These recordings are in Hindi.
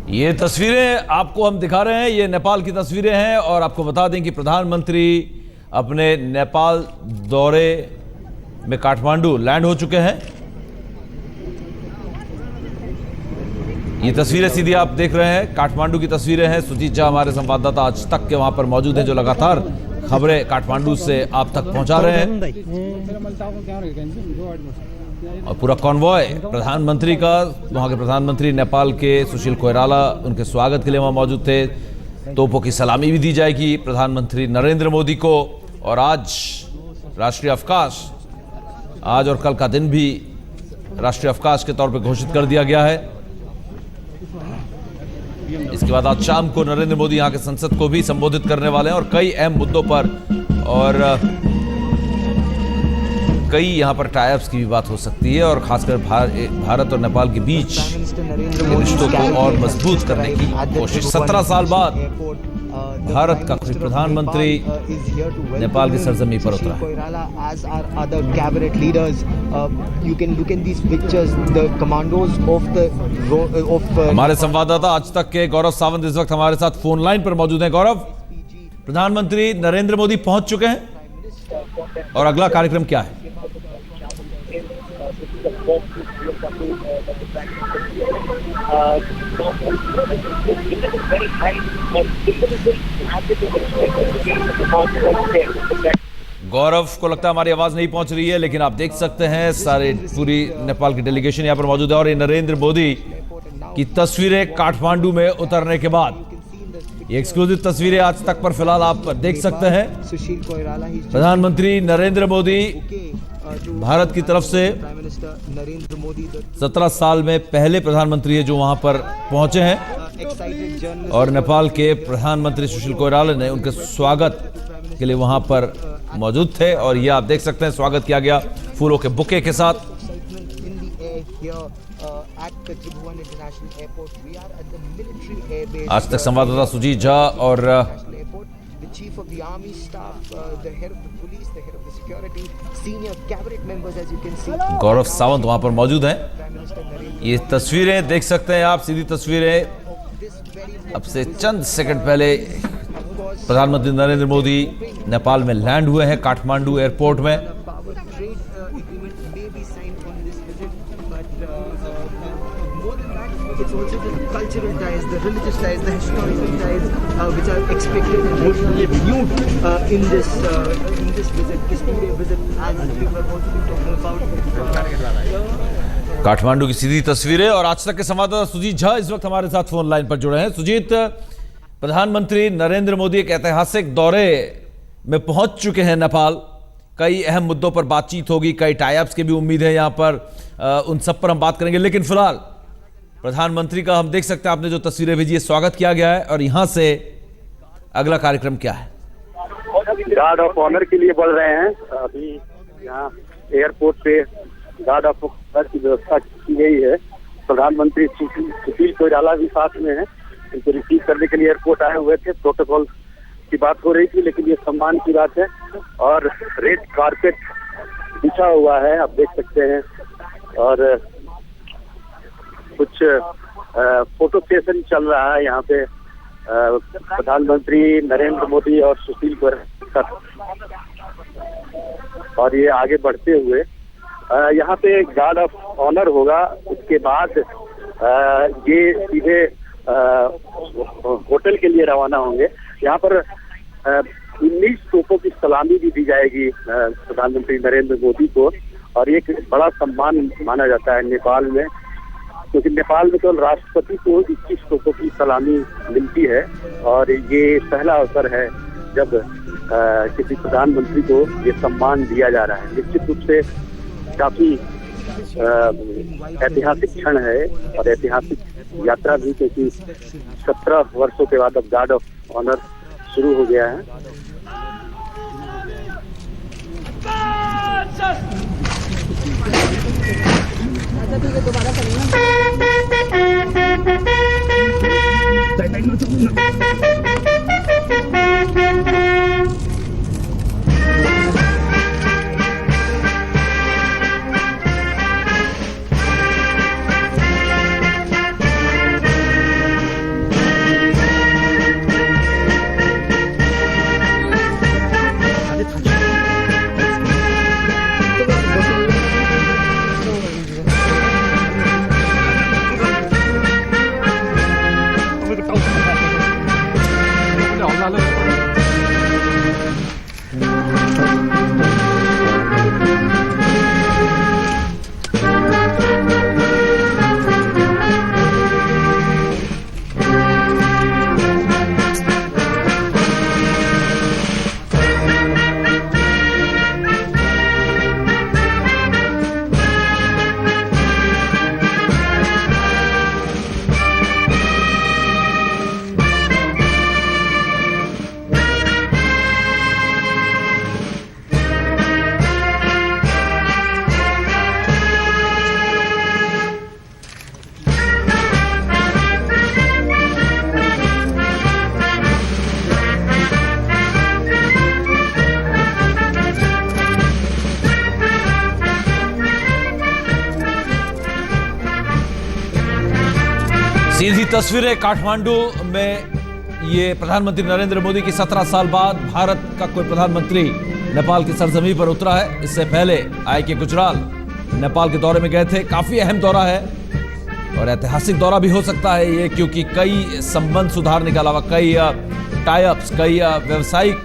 ये तस्वीरें आपको हम दिखा रहे हैं, ये नेपाल की तस्वीरें हैं और आपको बता दें कि प्रधानमंत्री अपने नेपाल दौरे में काठमांडू लैंड हो चुके हैं। ये तस्वीरें सीधी आप देख रहे हैं, काठमांडू की तस्वीरें हैं। सुजीत झा हमारे संवाददाता आज तक के वहां पर मौजूद हैं, जो लगातार खबरें काठमांडू से आप तक पहुंचा रहे हैं। और पूरा कॉन्वॉय प्रधानमंत्री का, वहां के प्रधानमंत्री नेपाल के सुशील कोइराला उनके स्वागत के लिए वहां मौजूद थे। तोपों की सलामी भी दी जाएगी प्रधानमंत्री नरेंद्र मोदी को। और आज राष्ट्रीय अवकाश, आज और कल का दिन भी राष्ट्रीय अवकाश के तौर पर घोषित कर दिया गया है। इसके बाद आज शाम को नरेंद्र मोदी यहाँ के संसद को भी संबोधित करने वाले हैं और कई अहम मुद्दों पर और कई यहाँ पर टाइप्स की भी बात हो सकती है और खासकर भारत और नेपाल के बीच रिश्तों को और मजबूत करने की कोशिश। 17 साल बाद भारत का कोई प्रधानमंत्री नेपाल की सरजमी पर उतरा है। हमारे संवाददाता आज तक के गौरव सावंत इस वक्त हमारे साथ फोन लाइन पर मौजूद हैं। गौरव, प्रधानमंत्री नरेंद्र मोदी पहुंच चुके हैं और अगला कार्यक्रम क्या है? गौरव को लगता है हमारी आवाज नहीं पहुंच रही है, लेकिन आप देख सकते हैं सारे पूरी नेपाल की डेलीगेशन यहां पर मौजूद है और ये नरेंद्र मोदी की तस्वीरें काठमांडू में उतरने के बाद, ये एक्सक्लूसिव तस्वीरें आज तक पर फिलहाल आप देख सकते हैं। प्रधानमंत्री नरेंद्र मोदी भारत की तरफ से 17 साल में पहले प्रधानमंत्री है जो वहां पर पहुंचे हैं और नेपाल के प्रधानमंत्री सुशील कोइराला ने उनके स्वागत के लिए वहां पर मौजूद थे और ये आप देख सकते हैं स्वागत किया गया फूलों के बुके के साथ। आज तक संवाददाता सुजीत झा और Chief of the Army Staff, the head of the police, the head of the security, senior cabinet members, as you can see. गौरव सावंत वहां पर मौजूद हैं। ये तस्वीरें देख सकते हैं आप, सीधी तस्वीरें अब से चंद सेकंड पहले प्रधानमंत्री नरेंद्र मोदी नेपाल में लैंड हुए हैं काठमांडू एयरपोर्ट में। It's also the cultural ties, the religious ties, the historical ties, which are expected and renewed in this visit, this two-day visit, as we were also talking about. Kathmandu की सीधी तस्वीरें और आज तक के संवाददाता सुजीत झा इस वक्त हमारे साथ फोन लाइन पर जुड़े हैं। सुजीत, प्रधानमंत्री नरेंद्र मोदी एक ऐतिहासिक दौरे में पहुंच चुके हैं नेपाल। कई अहम मुद्दों पर बातचीत होगी, कई टाइप्स की भी उम्मीद है यहाँ पर, उन सब पर हम बात करेंगे। लेकिन फिलहाल प्रधानमंत्री का हम देख सकते हैं, आपने जो तस्वीरें भेजी है, स्वागत किया गया है और यहां से अगला कार्यक्रम क्या है? गार्ड ऑफ ऑनर के लिए बढ़ रहे हैं। अभी यहाँ एयरपोर्ट पे गार्ड ऑफ ऑनर की व्यवस्था की गई है। प्रधानमंत्री सुशील कोइराला भी साथ में है, इनको रिसीव करने के लिए एयरपोर्ट आए हुए थे। प्रोटोकॉल की बात हो रही थी, लेकिन ये सम्मान की बात है और रेड कारपेट बिछा हुआ है, आप देख सकते हैं। और कुछ फोटो सेशन चल रहा है यहाँ पे प्रधानमंत्री नरेंद्र मोदी और सुशील कोइराला, और ये आगे बढ़ते हुए यहाँ पे गार्ड ऑफ ऑनर होगा। उसके बाद ये सीधे होटल के लिए रवाना होंगे। यहाँ पर 19 तोपों की सलामी भी दी जाएगी प्रधानमंत्री नरेंद्र मोदी को और ये एक बड़ा सम्मान माना जाता है नेपाल में, क्योंकि नेपाल में केवल राष्ट्रपति को 21 तोपों की सलामी मिलती है और ये पहला अवसर है जब किसी प्रधानमंत्री को ये सम्मान दिया जा रहा है। निश्चित रूप से काफी ऐतिहासिक क्षण है और ऐतिहासिक यात्रा भी, क्योंकि 17 वर्षों के बाद अब गार्ड ऑफ ऑनर शुरू हो गया है। दोबारा सीधी तस्वीरें काठमांडू में। ये प्रधानमंत्री नरेंद्र मोदी की 17 साल बाद भारत का कोई प्रधानमंत्री नेपाल की सरजमी पर उतरा है। इससे पहले आई.के. गुजराल नेपाल के दौरे में गए थे। काफी अहम दौरा है और ऐतिहासिक दौरा भी हो सकता है ये, क्योंकि कई संबंध सुधारने के अलावा कई टाई-अप्स, कई व्यावसायिक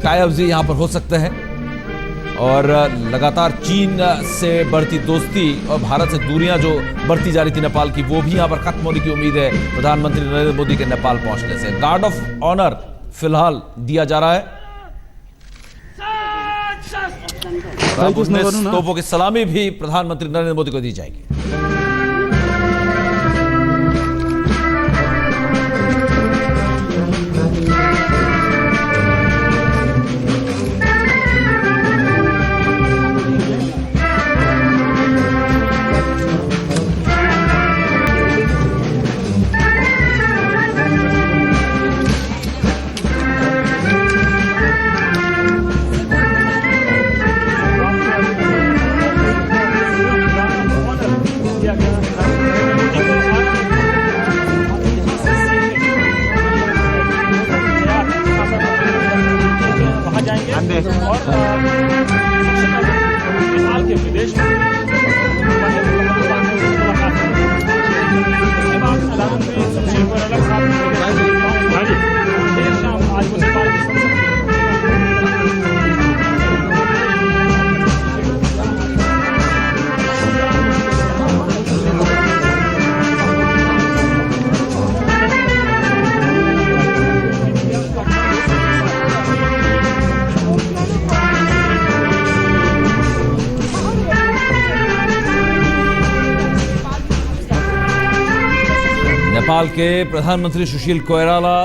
टाई-अप्स भी यहाँ पर हो सकते हैं। और लगातार चीन से बढ़ती दोस्ती और भारत से दूरियां जो बढ़ती जा रही थी नेपाल की, वो भी यहाँ पर खत्म होने की उम्मीद है प्रधानमंत्री नरेंद्र मोदी के नेपाल पहुंचने से। गार्ड ऑफ ऑनर फिलहाल दिया जा रहा है। अब उसमें तोपों की सलामी भी प्रधानमंत्री नरेंद्र मोदी को दी जाएगी। नेपाल के प्रधानमंत्री सुशील कोइराला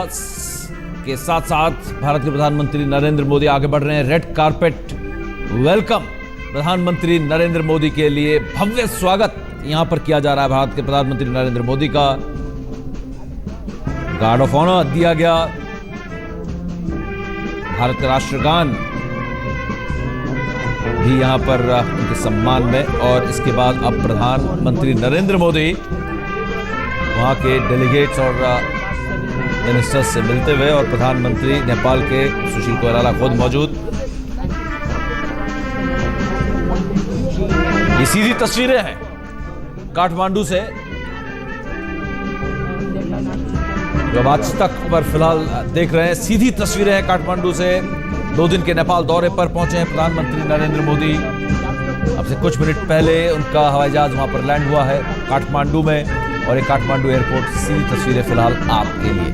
के साथ साथ भारत के प्रधानमंत्री नरेंद्र मोदी आगे बढ़ रहे हैं। रेड कारपेट वेलकम प्रधानमंत्री नरेंद्र मोदी के लिए भव्य स्वागत यहां पर किया जा रहा है भारत के प्रधानमंत्री नरेंद्र मोदी का। गार्ड ऑफ ऑनर दिया गया, भारत का राष्ट्रगान भी यहां पर उनके सम्मान में। और इसके बाद अब प्रधानमंत्री नरेंद्र मोदी वहां के डेलीगेट्स और मिनिस्टर्स से मिलते हुए, और प्रधानमंत्री नेपाल के सुशील कोइराला खुद मौजूद। ये सीधी तस्वीरें हैं काठमांडू से, जो आज तक पर फिलहाल देख रहे हैं। सीधी तस्वीरें हैं काठमांडू से। 2 दिन के नेपाल दौरे पर पहुंचे हैं प्रधानमंत्री नरेंद्र मोदी। अब से कुछ मिनट पहले उनका हवाई जहाज वहां पर लैंड हुआ है काठमांडू में, और एक काठमांडू एयरपोर्ट से सीधी तस्वीरें फिलहाल आपके लिए।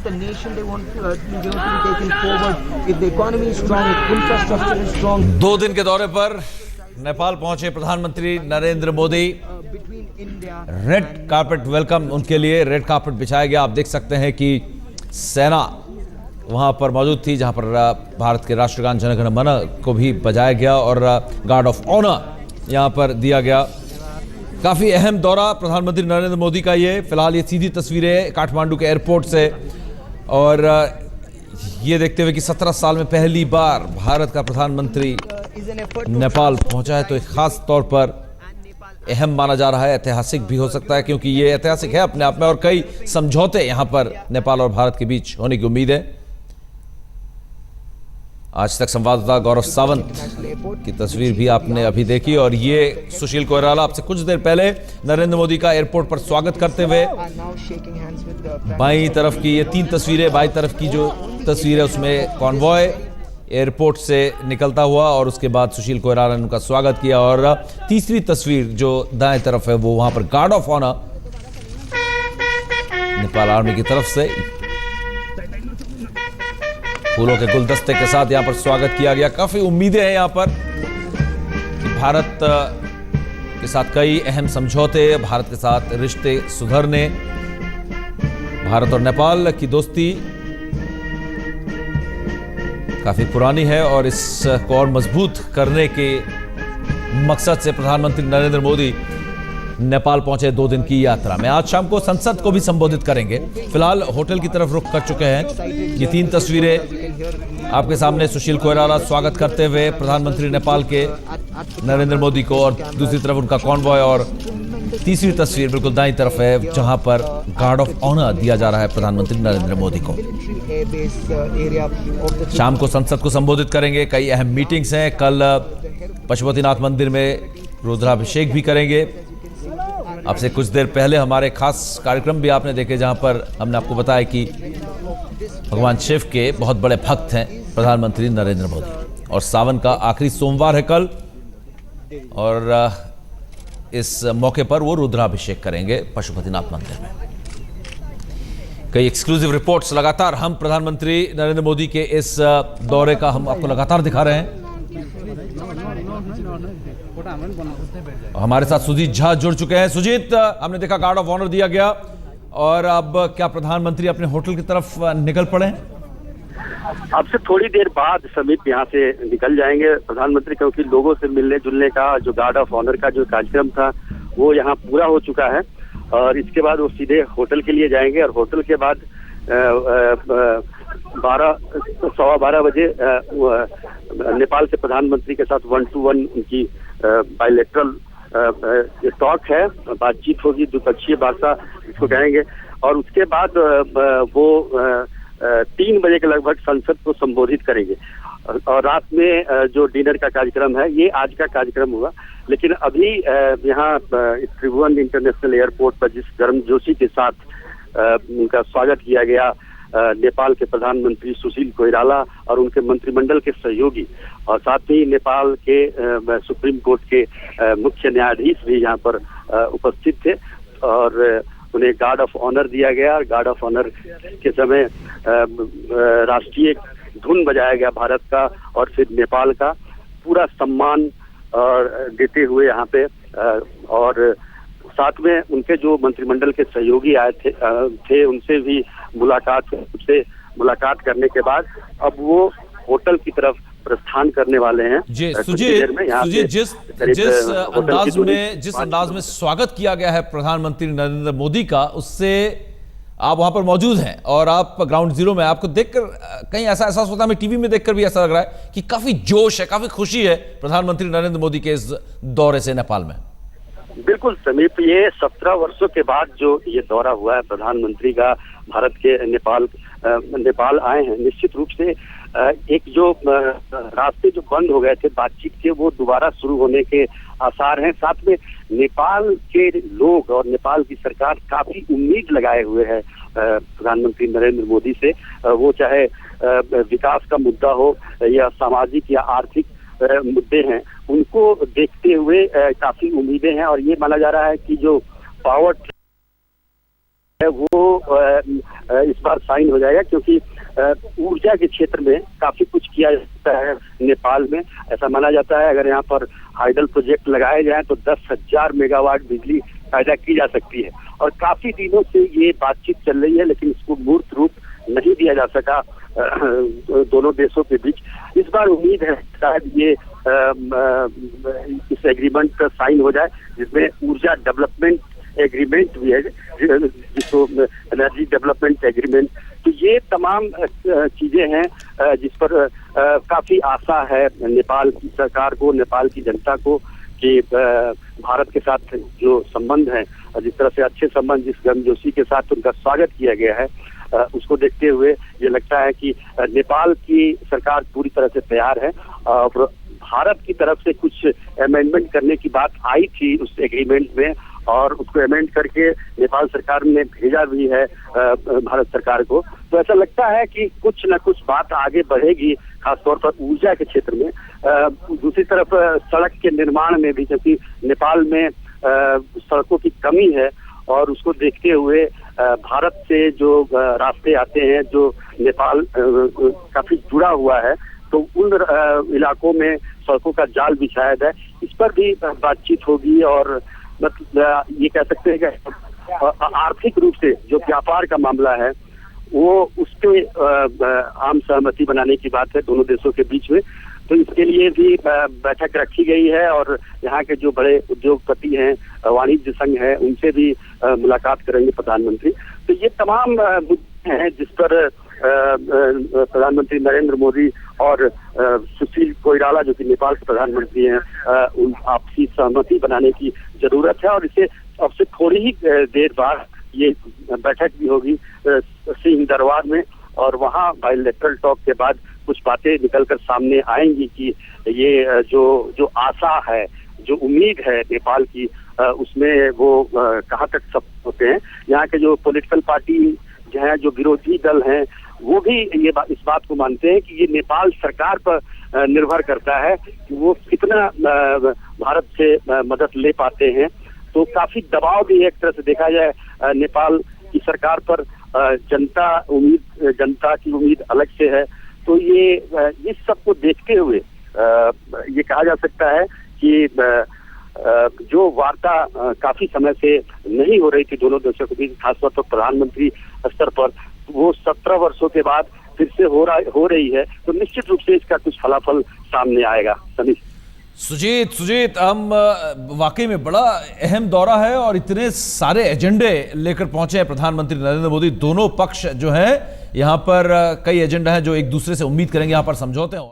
The nation they want to be taken forward. If the economy is strong, if infrastructure is strong. 2 दिन के दौरे पर नेपाल पहुंचे प्रधानमंत्री Narendra Modi. Red carpet welcome उनके लिए रेड कारपेट बिछाया गया। आप देख सकते हैं कि सेना वहां पर मौजूद थी, जहां पर भारत के राष्ट्रगान जन गण मन को भी बजाया गया और गार्ड ऑफ ऑनर यहां पर दिया गया। काफी अहम दौरा प्रधानमंत्री नरेंद्र मोदी का ये। फिलहाल ये सीधी तस्वीरें काठमांडू के एयरपोर्ट से, और ये देखते हुए कि 17 साल में पहली बार भारत का प्रधानमंत्री नेपाल पहुंचा है, तो एक खास तौर पर अहम माना जा रहा है। ऐतिहासिक भी हो सकता है, क्योंकि ये ऐतिहासिक है अपने आप में, और कई समझौते यहां पर नेपाल और भारत के बीच होने की उम्मीद है। आज तक संवाददाता गौरव सावंत की तस्वीर भी आपने अभी देखी, और ये सुशील कोइराला आपसे कुछ देर पहले नरेंद्र मोदी का एयरपोर्ट पर स्वागत करते हुए। बाईं तरफ की ये 3 तस्वीरें, बाईं तरफ की जो तस्वीर है उसमें कॉन्वॉय एयरपोर्ट से निकलता हुआ, और उसके बाद सुशील कोइराला ने उनका स्वागत किया। और तीसरी तस्वीर जो दाएं तरफ है वो वहां पर guard of honour Nepal army की तरफ से फूलों के गुलदस्ते के साथ यहां पर स्वागत किया गया। काफी उम्मीदें हैं यहां पर कि भारत के साथ कई अहम समझौते, भारत के साथ रिश्ते सुधरने, भारत और नेपाल की दोस्ती काफी पुरानी है और इसको और मजबूत करने के मकसद से प्रधानमंत्री नरेंद्र मोदी नेपाल पहुंचे 2 दिन की यात्रा में। आज शाम को संसद को भी संबोधित करेंगे। फिलहाल होटल की तरफ रुख कर चुके हैं। ये 3 तस्वीरें आपके सामने, सुशील कोइराला स्वागत करते हुए प्रधानमंत्री नेपाल के नरेंद्र मोदी को, और दूसरी तरफ उनका कॉन्वॉय, और तीसरी तस्वीर बिल्कुल दाईं तरफ है जहां पर गार्ड ऑफ ऑनर दिया जा रहा है प्रधानमंत्री नरेंद्र मोदी को। शाम को संसद को संबोधित करेंगे। कई अहम मीटिंग्स हैं। कल पशुपतिनाथ मंदिर में रुद्राभिषेक भी करेंगे। आपसे कुछ देर पहले हमारे खास कार्यक्रम भी आपने देखे जहां पर हमने आपको बताया कि भगवान शिव के बहुत बड़े भक्त हैं प्रधानमंत्री नरेंद्र मोदी, और सावन का आखिरी सोमवार है कल, और इस मौके पर वो रुद्राभिषेक करेंगे पशुपतिनाथ मंदिर में। कई एक्सक्लूसिव रिपोर्ट्स लगातार हम प्रधानमंत्री नरेंद्र मोदी के इस दौरे का हम आपको लगातार दिखा रहे हैं। हमारे साथ सुजीत झा जुड़ चुके हैं। सुजीत, हमने देखा गार्ड ऑफ ऑनर दिया गया, और अब क्या प्रधानमंत्री अपने होटल की तरफ निकल पड़े हैं? अब से थोड़ी देर बाद समीप यहाँ से निकल जाएंगे प्रधानमंत्री, क्योंकि लोगों से मिलने जुलने का जो गार्ड ऑफ ऑनर का जो कार्यक्रम था वो यहाँ पूरा हो चुका है, और इसके बाद वो सीधे होटल के लिए जाएंगे, और होटल के बाद 12-12:15 बजे नेपाल के प्रधानमंत्री के साथ 1-to-1 उनकी बायलैटरल टॉक है, बातचीत होगी, द्विपक्षीय वार्ता इसको कहेंगे, और उसके बाद वो 3 बजे के लगभग संसद को संबोधित करेंगे। और रात में जो डिनर का कार्यक्रम है ये आज का कार्यक्रम हुआ, लेकिन अभी यहाँ त्रिभुवन इंटरनेशनल एयरपोर्ट पर जिस गर्मजोशी के साथ उनका स्वागत किया गया नेपाल के प्रधानमंत्री सुशील कोइराला और उनके मंत्रिमंडल के सहयोगी, और साथ ही नेपाल के सुप्रीम कोर्ट के मुख्य न्यायाधीश भी यहाँ पर उपस्थित थे, और उन्हें गार्ड ऑफ ऑनर दिया गया। गार्ड ऑफ ऑनर के समय राष्ट्रीय धुन बजाया गया भारत का और फिर नेपाल का, पूरा सम्मान और देते हुए यहाँ पे, और साथ में उनके जो मंत्रिमंडल के सहयोगी आए थे उनसे भी मुलाकात करने के बाद अब वो होटल की तरफ प्रस्थान करने वाले हैं। जी सुजीत, जिस अंदाज में स्वागत किया गया है प्रधानमंत्री नरेंद्र मोदी का, उससे आप वहां पर मौजूद हैं और आप ग्राउंड जीरो में, आपको देखकर कहीं ऐसा एहसास होता है, हमें टीवी में देखकर भी ऐसा लग रहा है कि काफी जोश है, काफी खुशी है प्रधानमंत्री नरेंद्र मोदी के इस दौरे से नेपाल में। बिल्कुल समीप, ये 17 वर्षों के बाद जो ये दौरा हुआ है प्रधानमंत्री का, भारत के नेपाल आए हैं। निश्चित रूप से एक जो रास्ते जो बंद हो गए थे बातचीत के, वो दोबारा शुरू होने के आसार हैं। साथ में नेपाल के लोग और नेपाल की सरकार काफी उम्मीद लगाए हुए है प्रधानमंत्री नरेंद्र मोदी से, वो चाहे विकास का मुद्दा हो या सामाजिक या आर्थिक मुद्दे हैं, उनको देखते हुए काफी उम्मीदें हैं, और ये माना जा रहा है कि जो पावर है वो इस बार साइन हो जाएगा, क्योंकि ऊर्जा के क्षेत्र में काफी कुछ किया जाता है नेपाल में। ऐसा माना जाता है अगर यहाँ पर हाइडल प्रोजेक्ट लगाए जाए तो 10,000 मेगावाट बिजली पैदा की जा सकती है, और काफी दिनों से ये बातचीत चल रही है, लेकिन इसको मूर्त रूप नहीं दिया जा सका दोनों देशों के बीच। इस बार उम्मीद है शायद ये इस एग्रीमेंट पर साइन हो जाए, जिसमें ऊर्जा डेवलपमेंट एग्रीमेंट भी है, जिसको एनर्जी डेवलपमेंट एग्रीमेंट। तो ये तमाम चीजें हैं जिस पर काफी आशा है नेपाल की सरकार को, नेपाल की जनता को, कि भारत के साथ जो संबंध है, जिस तरह से अच्छे संबंध, जिस गर्मजोशी के साथ उनका स्वागत किया गया है, उसको देखते हुए ये लगता है कि नेपाल की सरकार पूरी तरह से तैयार है। और भारत की तरफ से कुछ अमेंडमेंट करने की बात आई थी उस एग्रीमेंट में, और उसको अमेंड करके नेपाल सरकार ने भेजा भी है भारत सरकार को। तो ऐसा लगता है कि कुछ न कुछ बात आगे बढ़ेगी, खासतौर पर ऊर्जा के क्षेत्र में। दूसरी तरफ सड़क के निर्माण में भी, क्योंकि नेपाल में सड़कों की कमी है, और उसको देखते हुए भारत से जो रास्ते आते हैं, जो नेपाल काफी जुड़ा हुआ है, तो उन इलाकों में सड़कों का जाल बिछाया जाए, इस पर भी बातचीत होगी। और मतलब ये कह सकते हैं कि आर्थिक रूप से जो व्यापार का मामला है वो उस पे आम सहमति बनाने की बात है दोनों देशों के बीच में। तो इसके लिए भी बैठक रखी गई है और यहाँ के जो बड़े उद्योगपति हैं, वाणिज्य संघ है, उनसे भी मुलाकात करेंगे प्रधानमंत्री। तो ये तमाम मुद्दे हैं जिस पर प्रधानमंत्री नरेंद्र मोदी और सुशील कोइराला जो कि नेपाल के प्रधानमंत्री हैं, उन आपसी सहमति बनाने की जरूरत है। और इसे अब से थोड़ी ही देर बाद ये बैठक भी होगी सिंह दरबार में, और वहाँ बायलैटरल टॉक के बाद कुछ बातें निकलकर सामने आएंगी कि ये जो आशा है, जो उम्मीद है नेपाल की, उसमें वो कहाँ तक सब होते हैं। यहाँ के जो पॉलिटिकल पार्टी जो है, जो विरोधी दल हैं, वो भी इस बात को मानते हैं कि ये नेपाल सरकार पर निर्भर करता है कि वो कितना भारत से मदद ले पाते हैं। तो काफी दबाव भी एक तरह से देखा जाए नेपाल की सरकार पर, जनता की उम्मीद अलग से है। तो ये इस सब को देखते हुए ये कहा जा सकता है कि जो वार्ता काफी समय से नहीं हो रही थी दोनों देशों के बीच, खासतौर पर प्रधानमंत्री स्तर पर, वो 17 वर्षों के बाद फिर से हो रही है। तो निश्चित रूप से इसका कुछ फलाफल सामने आएगा। सभी सुजीत, हम वाकई में बड़ा अहम दौरा है और इतने सारे एजेंडे लेकर पहुंचे हैं प्रधानमंत्री नरेंद्र मोदी। दोनों पक्ष जो है यहाँ पर कई एजेंडा हैं जो एक दूसरे से उम्मीद करेंगे यहाँ पर समझौते हों।